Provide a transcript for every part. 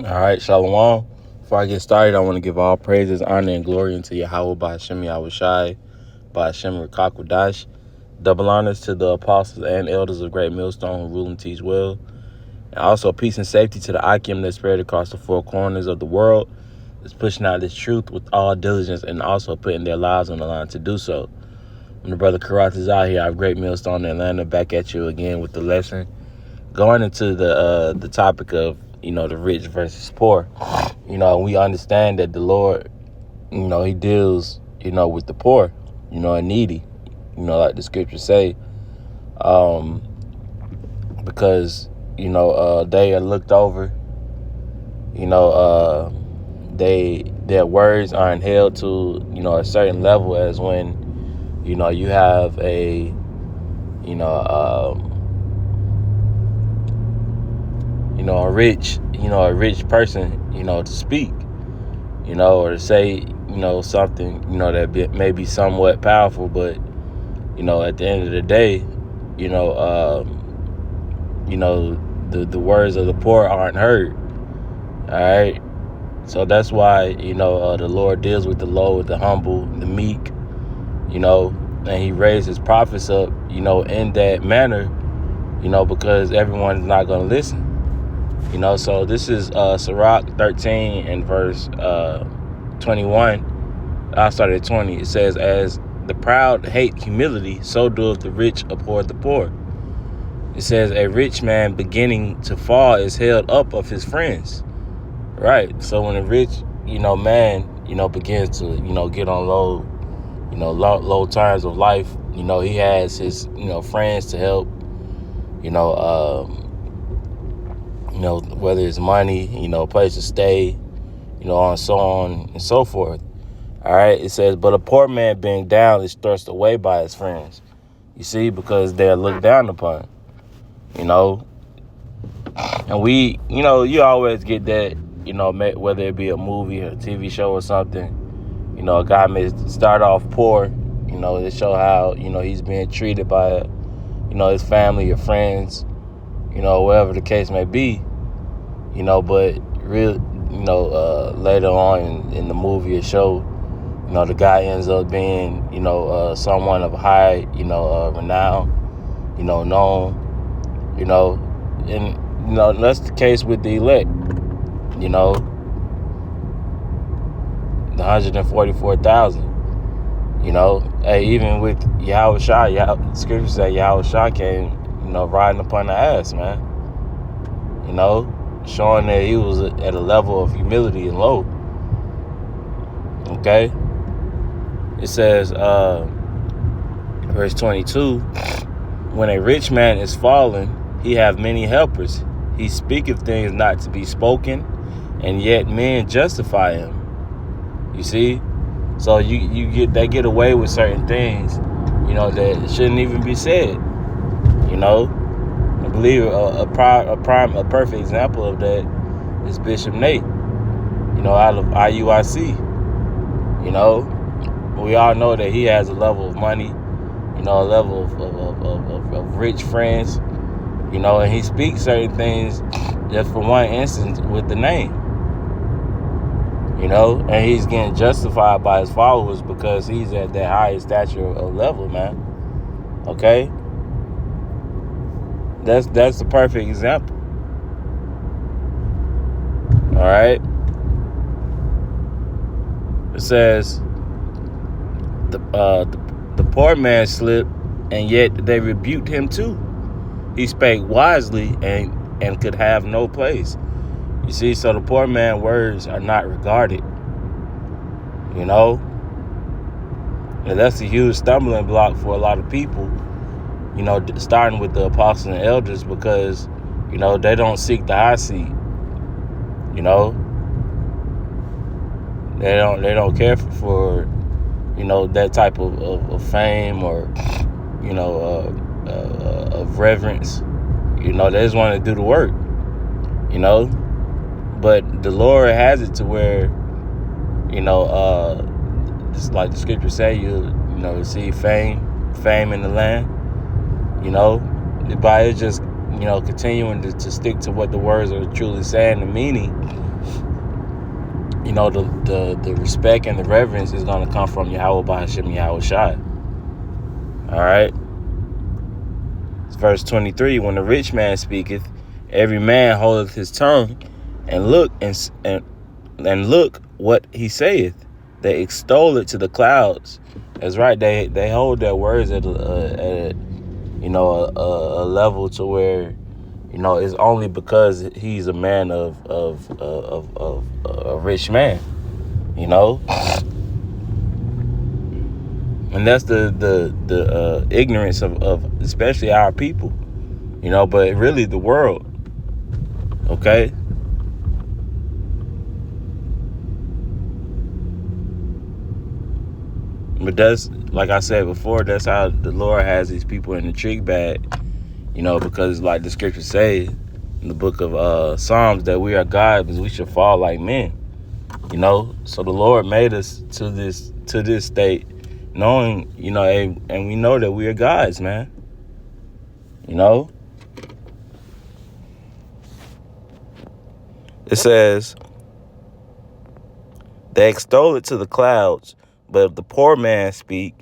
All right, Shalom. Before I get started, I want to give all praises, honor, and glory unto Yahweh by Hashem Yahushai, by Hashem Rakakwadash. Double honors to the apostles and elders of Great Millstone who rule and teach well. And also peace and safety to the Akim that spread across the four corners of the world, that's pushing out this truth with all diligence and also putting their lives on the line to do so. I'm the brother Karat is out here. I have Great Millstone in Atlanta, back at you again with the lesson. Going into the topic of, the rich versus poor. We understand that the Lord, he deals, with the poor, and needy, like the scriptures say, because, they are looked over, their words aren't held to, a certain level, as when, you have a, a rich person, to speak, or to say, something, that may be somewhat powerful, but, at the end of the day, the words of the poor aren't heard. All right. So that's why, the Lord deals with the low, with the humble, the meek, and he raised his prophets up, in that manner, because everyone is not going to listen. So this is Sirach 13 and verse 21. I started at 20. It says, as the proud hate humility, so doeth the rich abhor the poor. It says, a rich man beginning to fall is held up of his friends. Right. So when a rich, man, begins to, get on low, low times of life, he has his, friends to help, whether it's money, place to stay, and so on and so forth. All right. It says, but a poor man being down is thrust away by his friends. You see, because they're looked down upon, and we, you always get that, whether it be a movie or a TV show or something, a guy may start off poor, to show how, he's being treated by, his family or friends, whatever the case may be, but really, later on in the movie or show, the guy ends up being, someone of high, renown, known, and, that's the case with the elect, the 144,000, hey, even with Yahushua, scripture say Yahushua came, riding upon the ass, man, showing that he was at a level of humility and low. Okay. It says, verse 22, when a rich man is fallen, he have many helpers. He speaketh things not to be spoken, and yet men justify him. You see? So they get away with certain things, that shouldn't even be said. I believe a perfect example of that is Bishop Nate, out of IUIC. We all know that he has a level of money, a level of rich friends, and he speaks certain things just for one instance with the name, and he's getting justified by his followers because he's at that highest stature of level, man. Okay? That's the perfect example. All right? It says, the poor man slipped, and yet they rebuked him too. He spake wisely and could have no place. You see, so the poor man's words are not regarded. And that's a huge stumbling block for a lot of people, starting with the apostles and elders, because, they don't seek the high seat. They don't care for that type of fame or, of reverence. They just want to do the work, But the Lord has it to where, just like the scripture say, you receive fame in the land, by it just, continuing to stick to what the words are truly saying, the meaning, you know, the respect and the reverence is going to come from Yahweh Ba'ashem Yahweh Shai. All right. It's verse 23. When the rich man speaketh, every man holdeth his tongue, and look and look what he saith. They extol it to the clouds. That's right. They hold their words at a level to where, you know, it's only because he's a man of a rich man, you know. And that's the ignorance of especially our people, you know, but really the world. Okay. But that's, like I said before, that's how the Lord has these people in the trick bag, you know, because like the scriptures say in the book of Psalms that we are God, but we should fall like men, you know. So the Lord made us to this state, knowing, you know, and we know that we are gods, man, you know. It says, they extol it to the clouds, but if the poor man speak,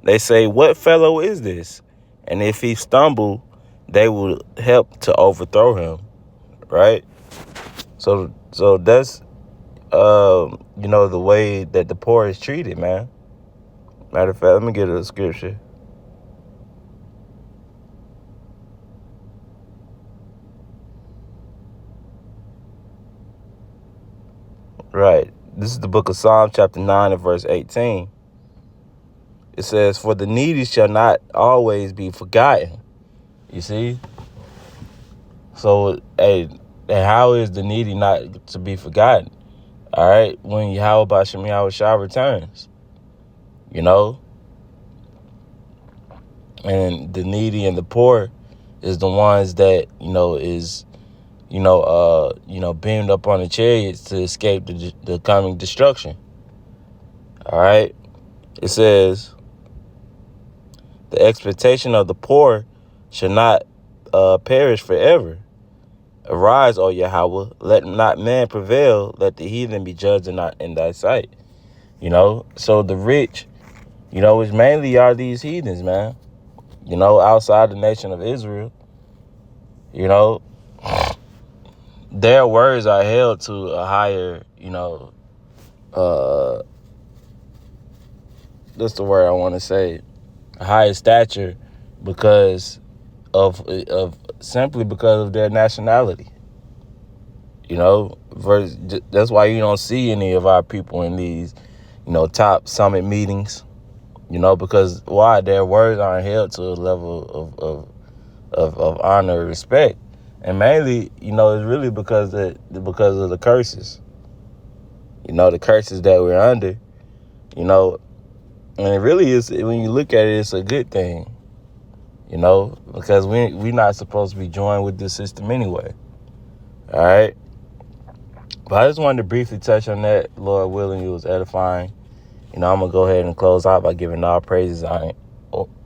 they say, what fellow is this? And if he stumble, they will help to overthrow him. Right? So that's, you know, the way that the poor is treated, man. Matter of fact, let me get a scripture. Right. This is the book of Psalms, chapter 9 and verse 18. It says, for the needy shall not always be forgotten. You see? So, hey, and how is the needy not to be forgotten? All right? When Yahweh Ba'ashem Yahweh Shai returns, you know? And the needy and the poor is the ones that, you know, is, beamed up on the chariots to escape the coming destruction. All right? It says, the expectation of the poor should not perish forever. Arise, O Yahweh, let not man prevail, let the heathen be judged in thy sight. You know, so the rich, you know, which mainly are these heathens, man, you know, outside the nation of Israel, you know, their words are held to a higher, you know, that's the word I want to say, a higher stature because of simply because of their nationality. You know, that's why you don't see any of our people in these, you know, top summit meetings, you know, because why? Their words aren't held to a level of honor and respect. And mainly, you know, it's really because of the curses, you know, the curses that we're under, you know, and it really is, when you look at it, it's a good thing, you know, because we're not supposed to be joined with this system anyway. All right. But I just wanted to briefly touch on that. Lord willing, it was edifying. You know, I'm going to go ahead and close out by giving all praises, honor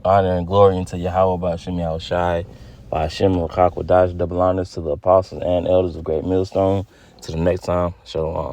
and glory into Yahweh Ba'ashem Yahweh Shai, Ba'ashem L'Chakwadash, double honors to the apostles and elders of Great Millstone. Till the next time, shalom.